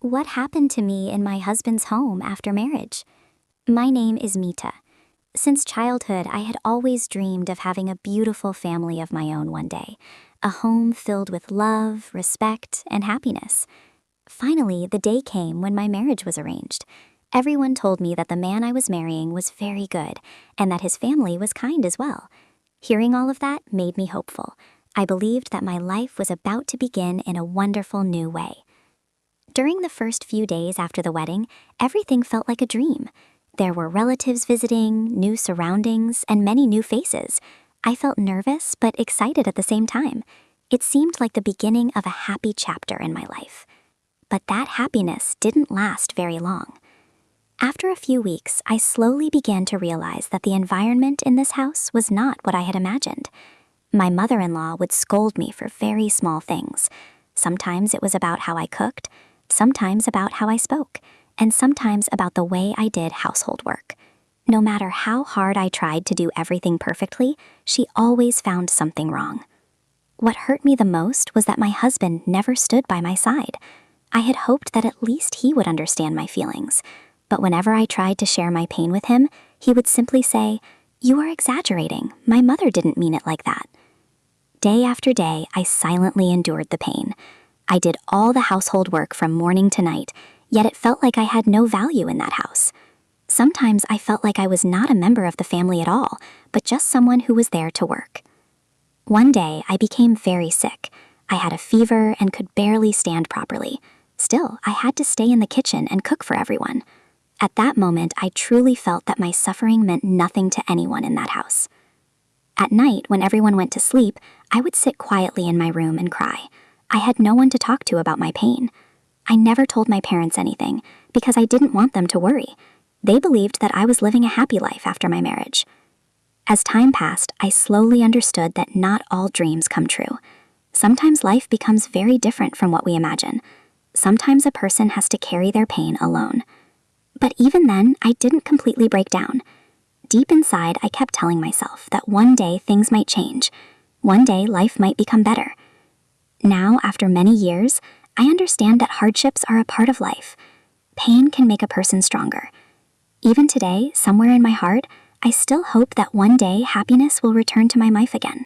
What happened to me in my husband's home after marriage? My name is Mita. Since childhood, I had always dreamed of having a beautiful family of my own one day, a home filled with love, respect, and happiness. Finally, the day came when my marriage was arranged. Everyone told me that the man I was marrying was very good, and that his family was kind as well. Hearing all of that made me hopeful. I believed that my life was about to begin in a wonderful new way. During the first few days after the wedding, everything felt like a dream. There were relatives visiting, new surroundings, and many new faces. I felt nervous but excited at the same time. It seemed like the beginning of a happy chapter in my life. But that happiness didn't last very long. After a few weeks, I slowly began to realize that the environment in this house was not what I had imagined. My mother-in-law would scold me for very small things. Sometimes it was about how I cooked, sometimes about how I spoke, and sometimes about the way I did household work. No matter how hard I tried to do everything perfectly, she always found something wrong. What hurt me the most was that my husband never stood by my side. I had hoped that at least he would understand my feelings, but whenever I tried to share my pain with him, he would simply say, "You are exaggerating. My mother didn't mean it like that." Day after day, I silently endured the pain. I did all the household work from morning to night, yet it felt like I had no value in that house. Sometimes I felt like I was not a member of the family at all, but just someone who was there to work. One day, I became very sick. I had a fever and could barely stand properly. Still, I had to stay in the kitchen and cook for everyone. At that moment, I truly felt that my suffering meant nothing to anyone in that house. At night, when everyone went to sleep, I would sit quietly in my room and cry. I had no one to talk to about my pain. I never told my parents anything because I didn't want them to worry. They believed that I was living a happy life after my marriage. As time passed, I slowly understood that not all dreams come true. Sometimes life becomes very different from what we imagine. Sometimes a person has to carry their pain alone. But even then, I didn't completely break down. Deep inside, I kept telling myself that one day things might change. One day life might become better. Now, after many years, I understand that hardships are a part of life. Pain can make a person stronger. Even today, somewhere in my heart, I still hope that one day happiness will return to my life again.